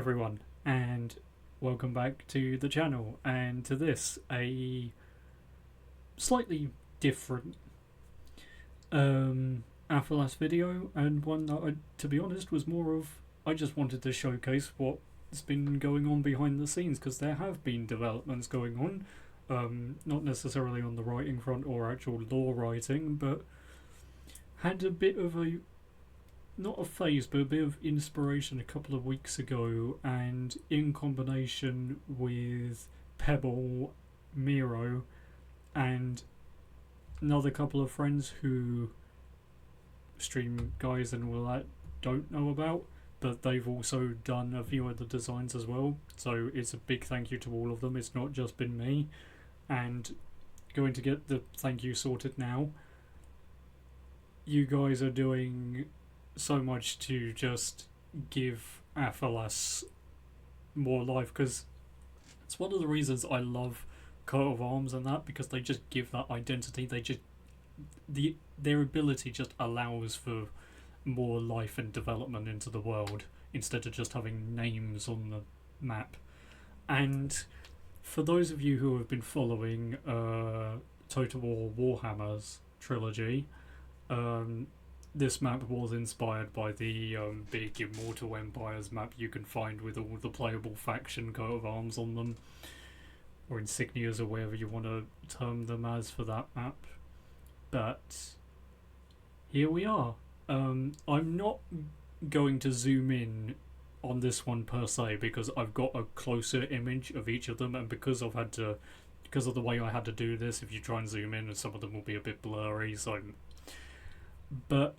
everyone, and welcome back to the channel and to this, a slightly different Aphalas video, and one that to be honest, was more of I just wanted to showcase what's been going on behind the scenes, because there have been developments going on, not necessarily on the writing front or actual lore writing, but had a bit of a not a phase, but a bit of inspiration a couple of weeks ago, and in combination with Pebble, Miro, and another couple of friends who stream guys and all that don't know about, but they've also done a few of the designs as well. So it's a big thank you to all of them. It's not just been me, and going to get the thank you sorted now. You guys are doing so much to just give Aphalas more life, because it's one of the reasons I love coat of arms and that, because they just give that identity. They just their ability just allows for more life and development into the world instead of just having names on the map. And for those of you who have been following Total War Warhammer's trilogy, this map was inspired by the big Immortal Empires map you can find with all the playable faction coat of arms on them, or insignias, or whatever you want to term them as for that map. But here we are. I'm not going to zoom in on this one per se, because I've got a closer image of each of them, and because of the way I had to do this, if you try and zoom in, some of them will be a bit blurry. But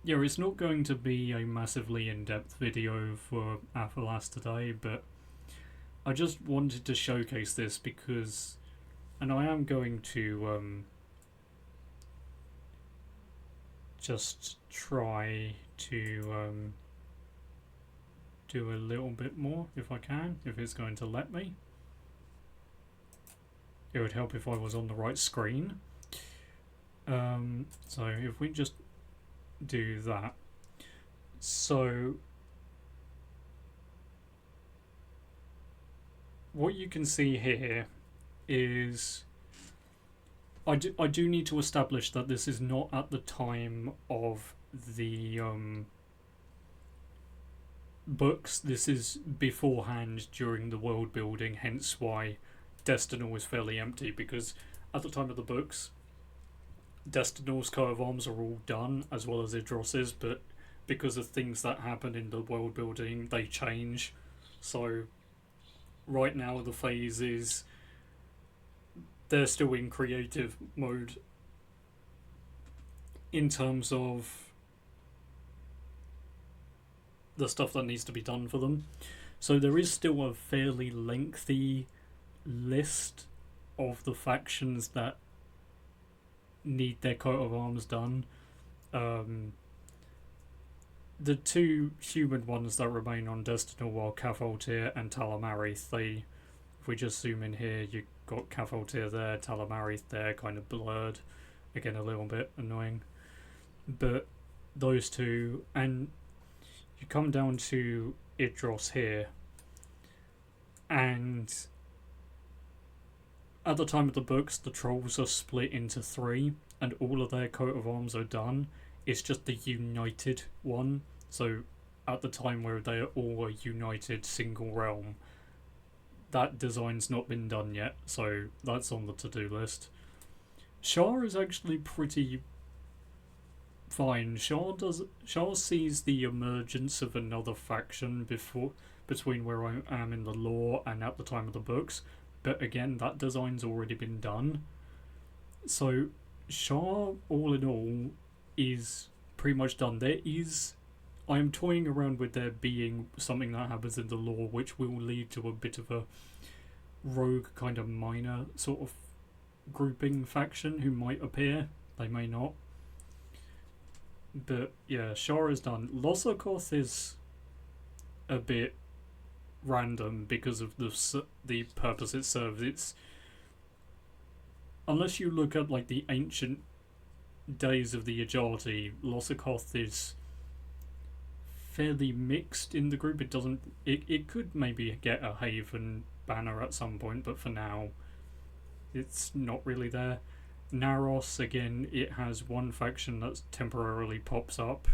yeah, it's not going to be a massively in-depth video for Aphalas today, but I just wanted to showcase this because, and I am going to just try to do a little bit more if I can, if it's going to let me. It would help if I was on the right screen. So if we just do that. So what you can see here is I do need to establish that this is not at the time of the books. This is beforehand, during the world building, hence why Destinal is fairly empty, because at the time of the books, Destinal's coat of arms are all done, as well as Idros's, but because of things that happen in the world building, they change. So right now the phase is they're still in creative mode in terms of the stuff that needs to be done for them. So there is still a fairly lengthy list of the factions that need their coat of arms done. The two human ones that remain on Destinal are Cafaltir and Talamarith. If we just zoom in here, you've got Cafaltir there, Talamarith there, kind of blurred. Again, a little bit annoying. But those two, and you come down to Idros here, and at the time of the books, the trolls are split into three, and all of their coat of arms are done. It's just the united one. So at the time where they are all a united single realm, that design's not been done yet, so that's on the to-do list. Shah is actually pretty fine. Shah sees the emergence of another faction between where I am in the lore and at the time of the books. But again, that design's already been done. So Shah, all in all, is pretty much done. I am toying around with there being something that happens in the lore which will lead to a bit of a rogue kind of minor sort of grouping faction who might appear. They may not. But yeah, Shah is done. Losakoth is a bit random because of the purpose it serves. It's, unless you look at like the ancient days of the Ajati, Losakoth is fairly mixed in the group. It doesn't. It could maybe get a Haven banner at some point, but for now, it's not really there. Naros, again, it has one faction that temporarily pops up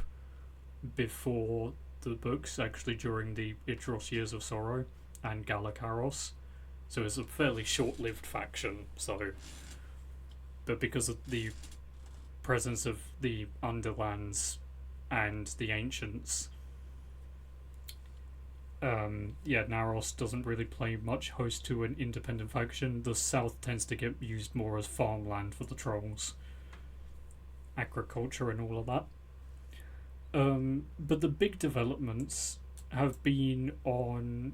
before the books, actually during the Idros Years of Sorrow and Galakaros. So it's a fairly short-lived faction. So, but because of the presence of the Underlands and the Ancients, Naros doesn't really play much host to an independent faction. The south tends to get used more as farmland for the trolls, agriculture and all of that. But the big developments have been on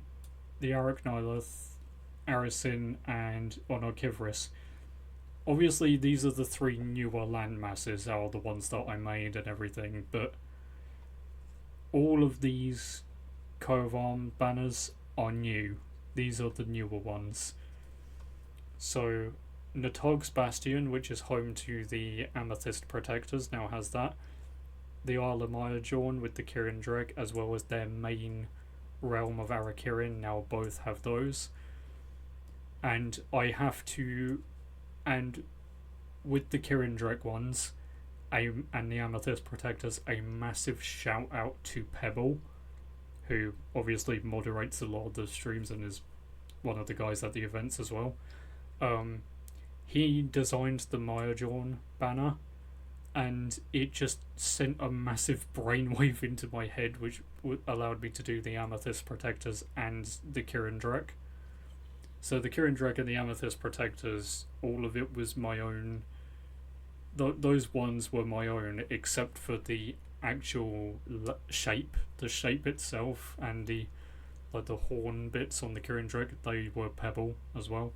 the Arak Nihilith, Arisin, and on Orkivris. Obviously, these are the three newer land masses, are the ones that I made and everything, but all of these coat of arms banners are new. These are the newer ones. So, Natog's Bastion, which is home to the Amethyst Protectors, now has that. The Isle of Majorn with the Kirin Dreg, as well as their main realm of Arakirin, now both have those. And I have to... And with the Kirin Dreg ones and the Amethyst Protectors, a massive shout out to Pebble, who obviously moderates a lot of the streams and is one of the guys at the events as well. He designed the Majorn banner, and it just sent a massive brainwave into my head, which allowed me to do the Amethyst Protectors and the Kirin Dreg. So the Kirin Dreg and the Amethyst Protectors, all of it was my own. Those ones were my own, except for the actual shape, the shape itself, and the horn bits on the Kirin Dreg. They were Pebble as well.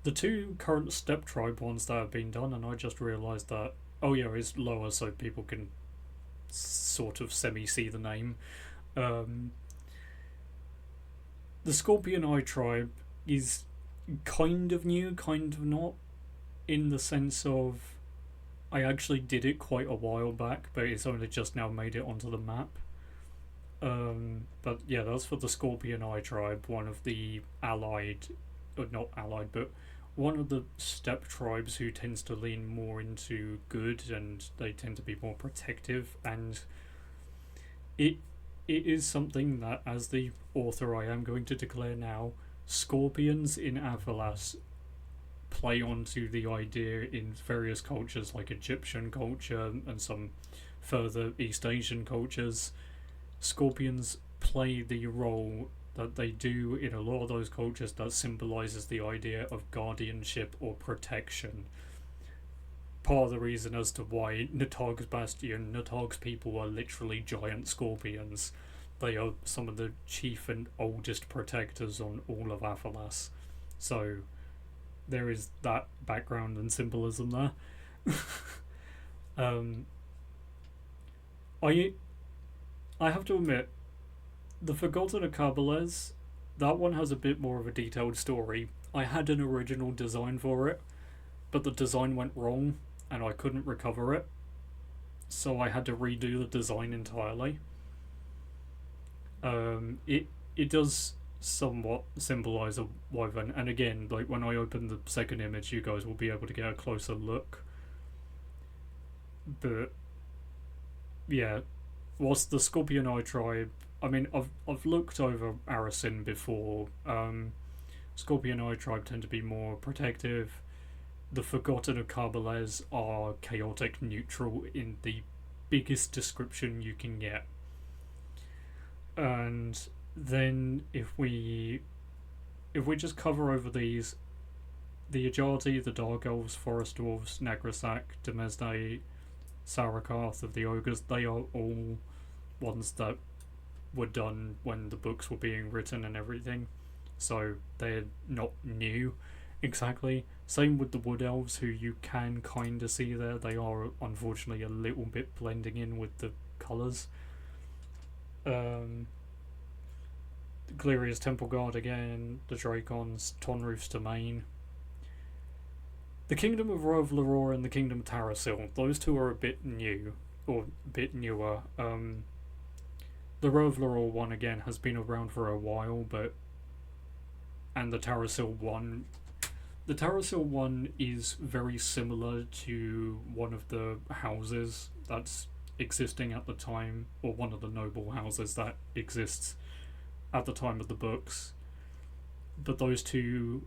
The two current Steppe Tribe ones that have been done, and I just realised that, it's lower so people can sort of semi-see the name. The Scorpion Eye Tribe is kind of new, kind of not, in the sense of I actually did it quite a while back, but it's only just now made it onto the map. But yeah, that's for the Scorpion Eye Tribe, one of the not allied, but one of the steppe tribes who tends to lean more into good, and they tend to be more protective, and it is something that, as the author, I am going to declare now, scorpions in Aphalas play onto the idea in various cultures, like Egyptian culture and some further East Asian cultures. Scorpions play the role that they do in a lot of those cultures that symbolises the idea of guardianship or protection. Part of the reason as to why Natog's Bastion, Natog's people are literally giant scorpions. They are some of the chief and oldest protectors on all of Aphalas. So there is that background and symbolism there. I have to admit, the Forgotten Acaballes, that one has a bit more of a detailed story. I had an original design for it, but the design went wrong and I couldn't recover it, so I had to redo the design entirely. It does somewhat symbolise a wyvern, and again, like when I open the second image, you guys will be able to get a closer look. But yeah, whilst the Scorpion Eye Tribe, I mean, I've looked over Arisin before. Scorpion Eye Tribe tend to be more protective. The Forgotten Acaballes are chaotic neutral in the biggest description you can get. And then if we just cover over these, the Ajati, the Dark Elves, Forest Dwarves, Nagrasak, Demesne, Sarakarth of the Ogres, they are all ones that were done when the books were being written and everything, so they're not new exactly. Same with the Wood Elves, who you can kind of see there. They are unfortunately a little bit blending in with the colours. Galeria's Temple Guard again, the Dracons, Tonroof's Domain. The Kingdom of Rovlaror and the Kingdom of Tarasil, those two are a bit new, or a bit newer. The Rovlerol one again has been around for a while, and the Terrasil one. The Terrasil one is very similar to one of the houses that's existing at the time, or one of the noble houses that exists at the time of the books. But those two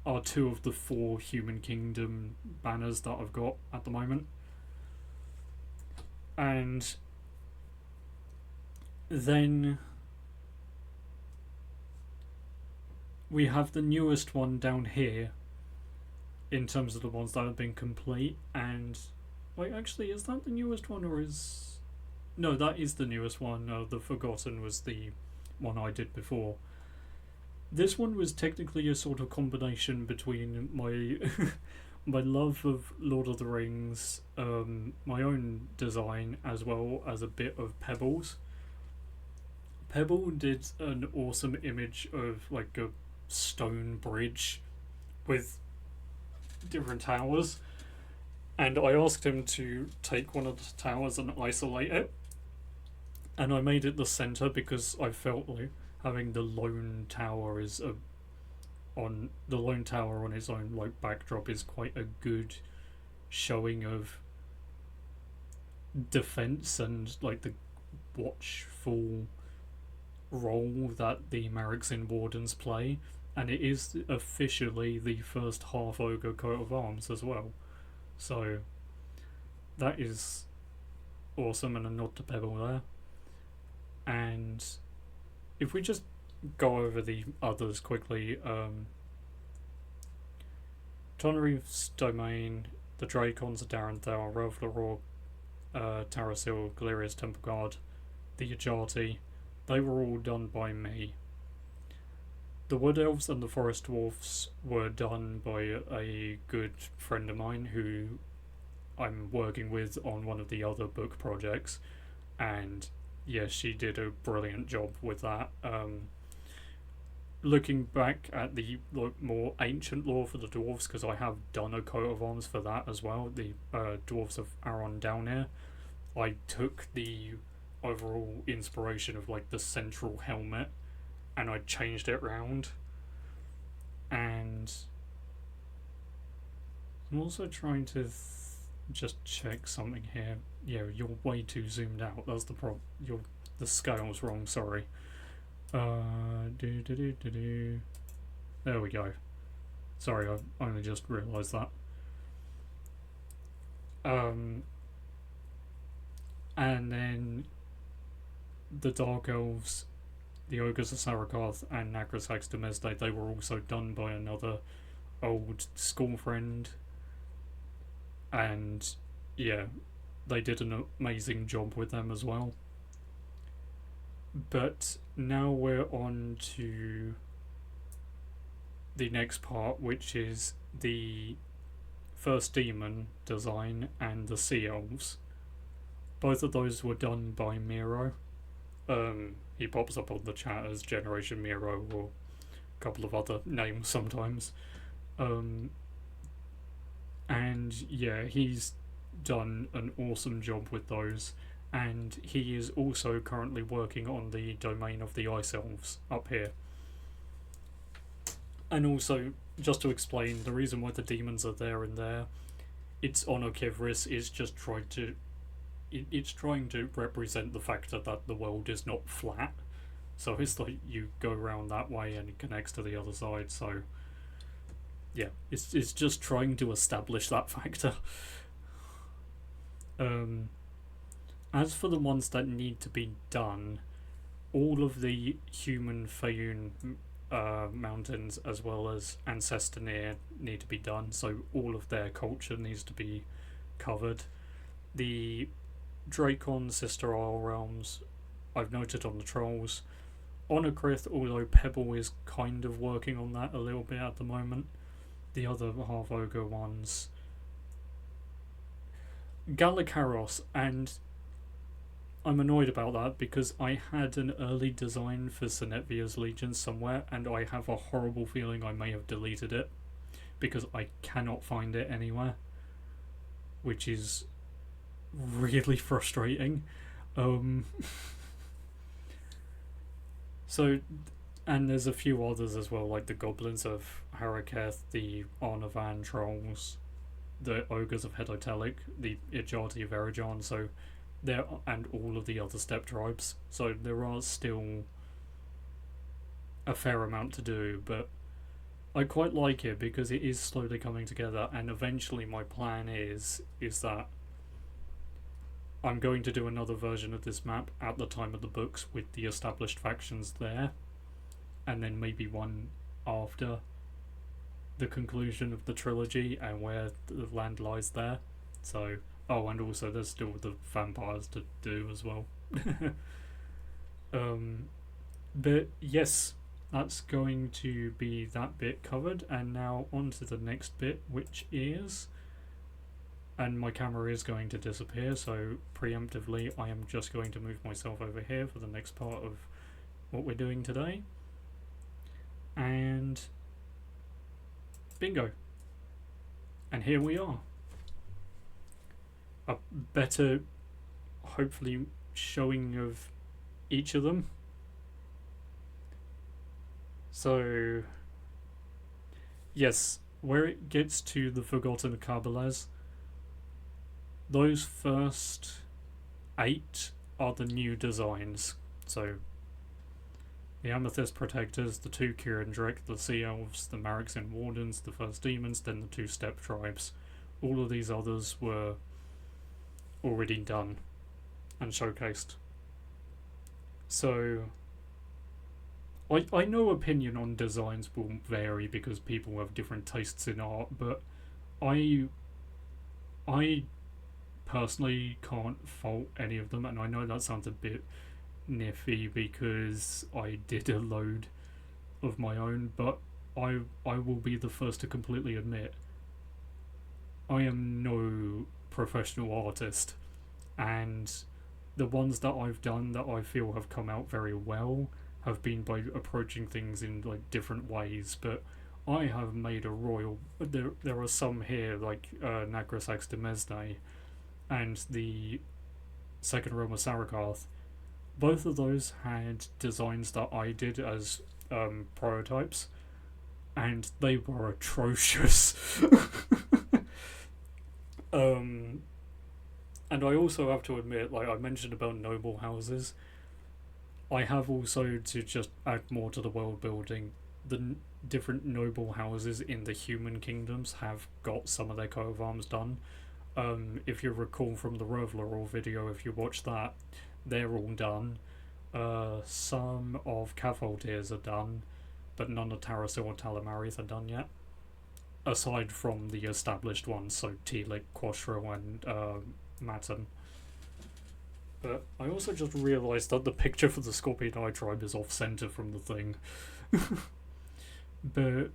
are two of the 4 Human Kingdom banners that I've got at the moment. And then we have the newest one down here in terms of the ones that have been complete. And wait, actually, is that the newest one, or is... No, that is the newest one. The Forgotten was the one I did before. This one was technically a sort of combination between my my love of Lord of the Rings, my own design, as well as a bit of Pebbles. Pebble did an awesome image of like a stone bridge with different towers, and I asked him to take one of the towers and isolate it, and I made it the center because I felt like having the lone tower on its own like backdrop is quite a good showing of defense and like the watchful role that the Marexin Wardens play. And it is officially the first half ogre coat of arms as well, so that is awesome, and a nod to Pebble there. And if we just go over the others quickly, Tonreef's Domain, the Dracons, Daranthal, Rovleror, Terrasil, Galeria's Temple Guard, the Ajati, they were all done by me. The Wood Elves and the Forest Dwarfs were done by a good friend of mine who I'm working with on one of the other book projects, and yes, she did a brilliant job with that. Looking back at the more ancient lore for the dwarves, because I have done a coat of arms for that as well, the Dwarves of Aron Downir, I took the overall inspiration of like the central helmet and I changed it round. And I'm also trying to just check something here. Yeah, you're way too zoomed out. That's the problem. The scale's wrong. Sorry. There we go. Sorry, I only just realised that. And then the Dark Elves, the Ogres of Sarakarth, and Nagras Hax Domesday, they were also done by another old school friend. And yeah, they did an amazing job with them as well. But now we're on to the next part, which is the first demon design and the Sea Elves. Both of those were done by Miro. He pops up on the chat as Generation Miro or a couple of other names sometimes. And yeah, he's done an awesome job with those. And he is also currently working on the domain of the Ice Elves up here. And also, just to explain, the reason why the demons are there and there, it's on Okivris, is just it's trying to represent the fact that the world is not flat. So it's like you go around that way and it connects to the other side. So yeah, it's just trying to establish that factor. As for the ones that need to be done, all of the human Fayun mountains as well as Ancestornir need to be done, so all of their culture needs to be covered. The Dracon Sister Isle realms, I've noted on the trolls. Onokrith, although Pebble is kind of working on that a little bit at the moment. The other half ogre ones, Galakaros, and I'm annoyed about that because I had an early design for Sinetvia's Legion somewhere, and I have a horrible feeling I may have deleted it because I cannot find it anywhere, which is really frustrating. Um, so, and there's a few others as well, like the Goblins of Haraketh, the Arnavan Trolls, the Ogres of Hedotelic, the Ijati of Erigon, so there, and all of the other steppe tribes. So there are still a fair amount to do, but I quite like it because it is slowly coming together, and eventually my plan is that I'm going to do another version of this map at the time of the books with the established factions there, and then maybe one after the conclusion of the trilogy and where the land lies there. So, oh, and also there's still the vampires to do as well. But yes, that's going to be that bit covered, and now on to the next bit, which is, and my camera is going to disappear, so preemptively I am just going to move myself over here for the next part of what we're doing today. And bingo. And here we are. A better, hopefully, showing of each of them. So, yes, where it gets to the Forgotten Kabbalahs, those first 8 are the new designs. So, the Amethyst Protectors, the 2 Kirindrek, the Sea Elves, the Marexin Wardens, the First Demons, then the 2 Steppe Tribes. All of these others were already done and showcased. So, I know opinion on designs will vary because people have different tastes in art, but I personally can't fault any of them, and I know that sounds a bit niffy because I did a load of my own, but I will be the first to completely admit I am no professional artist, and the ones that I've done that I feel have come out very well have been by approaching things in like different ways. But I have made a royal, there are some here like Nagrasax de Mesne and the Second Realm of Sarakarth. Both of those had designs that I did as prototypes, and they were atrocious. And I also have to admit, like I mentioned about noble houses, I have also, to just add more to the world building, the different noble houses in the human kingdoms have got some of their coat of arms done. If you recall from the Revlorol video, if you watch that, they're all done. Some of Cavoldir's are done, but none of Tarasil or Talamarith are done yet. Aside from the established ones, so Telik, Quashro, and Matten. But I also just realised that the picture for the Scorpion Eye tribe is off centre from the thing. But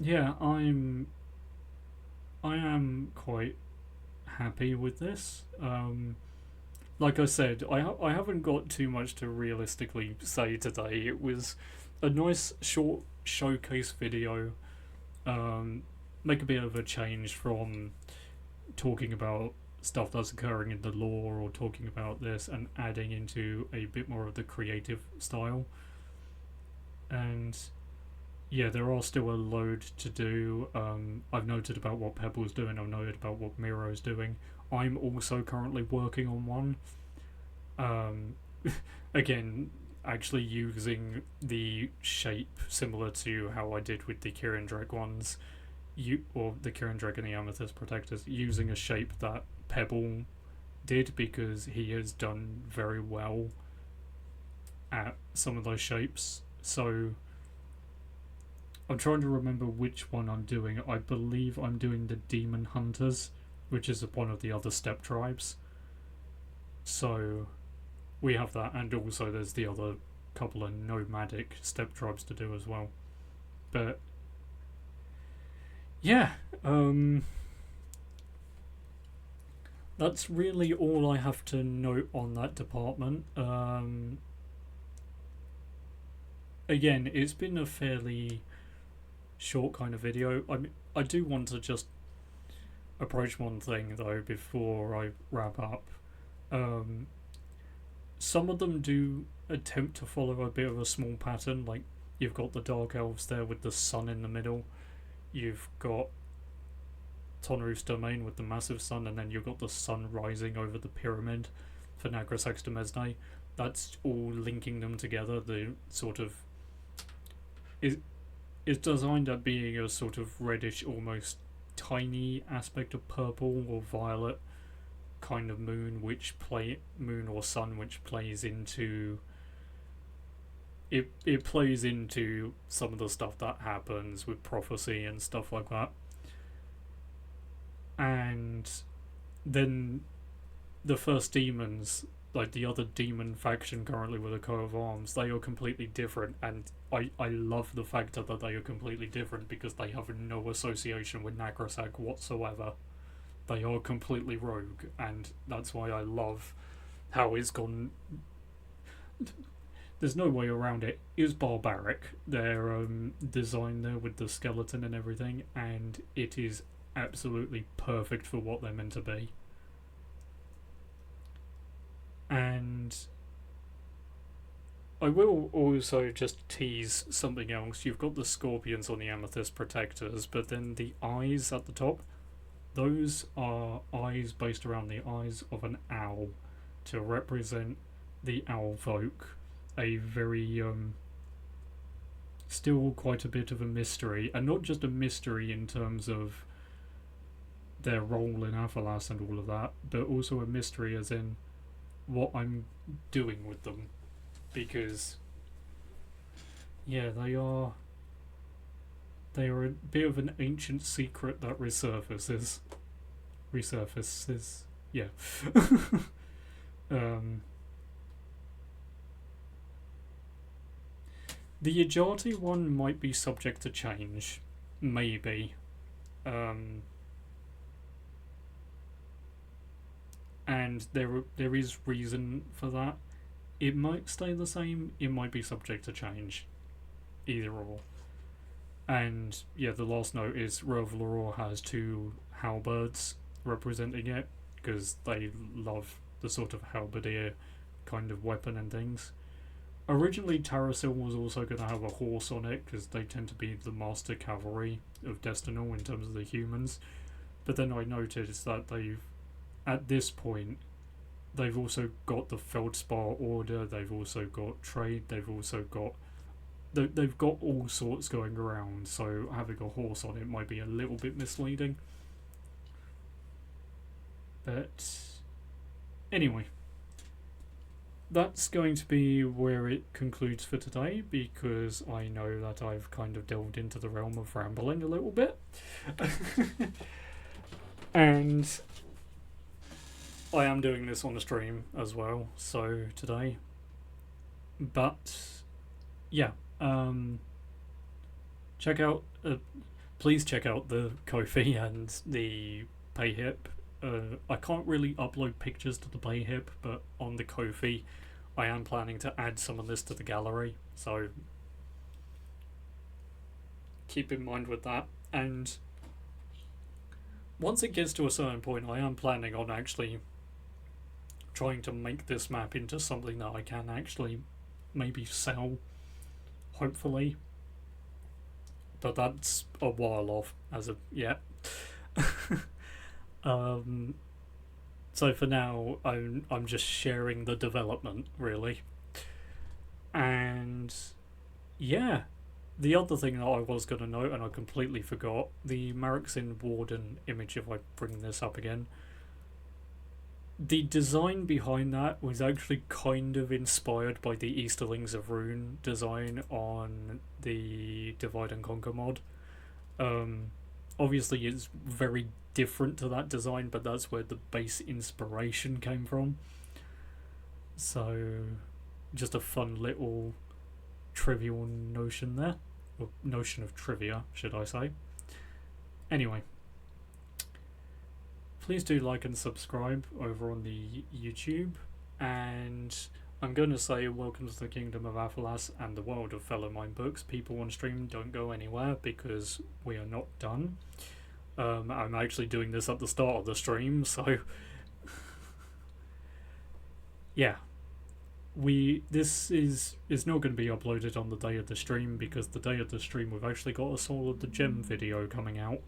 yeah, I am quite happy with this. Like I said, I haven't got too much to realistically say today. It was a nice short showcase video. Make a bit of a change from talking about stuff that's occurring in the lore or talking about this, and adding into a bit more of the creative style. And yeah, there are still a load to do. I've noted about what Pebble's doing, I've noted about what Miro's doing. I'm also currently working on one. Again, actually using the shape similar to how I did with the Kirindrek ones, or the Kirindrek and the Amethyst Protectors, using a shape that Pebble did because he has done very well at some of those shapes. So I'm trying to remember which one I'm doing. I believe I'm doing the Demon Hunters, which is one of the other steppe tribes. So we have that, and also there's the other couple of nomadic steppe tribes to do as well. But yeah, that's really all I have to note on that department. Again, it's been a fairly short kind of video. I do want to just approach one thing though before I wrap up. Um, some of them do attempt to follow a bit of a small pattern, like you've got the Dark Elves there with the sun in the middle, you've got Tonru's domain with the massive sun, and then you've got the sun rising over the pyramid for Nagrasax Demesne. That's all linking them together. The sort of is designed at being a sort of reddish, almost tiny aspect of purple or violet kind of moon or sun, which plays into it plays into some of the stuff that happens with prophecy and stuff like that. And then the first demons, like the other demon faction currently with a coat of arms, they are completely different, and I love the fact that they are completely different because they have no association with Nagrasag whatsoever. They are completely rogue, and that's why I love how it's gone. There's no way around it. It's barbaric. Their design there with the skeleton and everything, and it is absolutely perfect for what they're meant to be. And I will also just tease something else. You've got the scorpions on the amethyst protectors, but then the eyes at the top, those are eyes based around the eyes of an owl to represent the owl folk. A very still quite a bit of a mystery, and not just a mystery in terms of their role in Aphalas and all of that, but also a mystery as in what I'm doing with them, because they are a bit of an ancient secret that resurfaces, yeah. The Ajati one might be subject to change, maybe. And there is reason for that. It might stay the same, it might be subject to change. Either or. And yeah, the last note is Rovaloror has 2 halberds representing it, because they love the sort of halberdier kind of weapon and things. Originally, Tarasil was also going to have a horse on it, because they tend to be the master cavalry of Destinal in terms of the humans. But then I noticed that at this point, they've also got the Feldspar Order, they've also got trade, they've got all sorts going around, so having a horse on it might be a little bit misleading. But anyway, that's going to be where it concludes for today, because I know that I've kind of delved into the realm of rambling a little bit. And I am doing this on a stream as well, so today. But yeah, please check out the Ko-fi and the Payhip. I can't really upload pictures to the Payhip, but on the Ko-fi I am planning to add some of this to the gallery, so keep in mind with that. And once it gets to a certain point, I am planning on actually trying to make this map into something that I can actually maybe sell, hopefully. But that's a while off as of yet. So for now, I'm just sharing the development, really. And yeah, the other thing that I was going to note, and I completely forgot, the Marixin Warden image, if I bring this up again, the design behind that was actually kind of inspired by the Easterlings of Rune design on the Divide and Conquer mod. Obviously it's very different to that design, but that's where the base inspiration came from. So just a fun little trivial notion there, or notion of trivia, should I say. Anyway, please do like and subscribe over on the YouTube, and I'm going to say welcome to the Kingdom of Aphalas and the world of Fellow Mind Books. People on stream, don't go anywhere because we are not done. I'm actually doing this at the start of the stream, so yeah, this is not going to be uploaded on the day of the stream, because the day of the stream we've actually got a Soul of the Gem video coming out,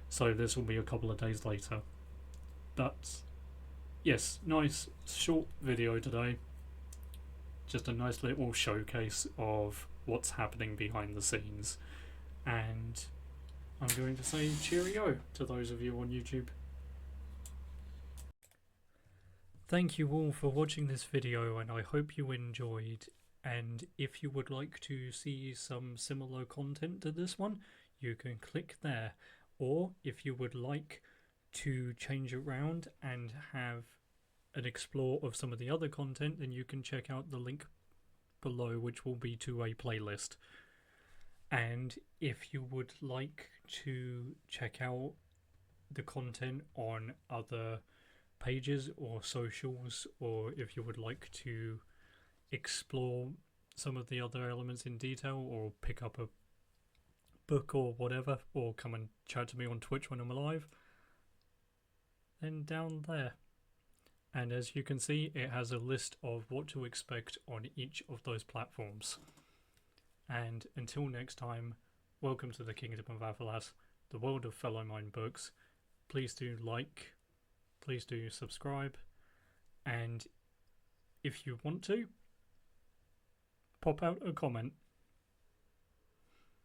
so this will be a couple of days later. But yes, nice short video today. Just a nice little showcase of what's happening behind the scenes. And I'm going to say cheerio to those of you on YouTube. Thank you all for watching this video, and I hope you enjoyed. And if you would like to see some similar content to this one, you can click there. Or if you would like to change around and have an explore of some of the other content, then you can check out the link below, which will be to a playlist. And if you would like to check out the content on other pages or socials, or if you would like to explore some of the other elements in detail, or pick up a book or whatever, or come and chat to me on Twitch when I'm alive, then down there. And as you can see, it has a list of what to expect on each of those platforms. And until next time, welcome to the Kingdom of Aphalas, the world of Fellow Mind books. Please do like, please do subscribe, and if you want to, pop out a comment.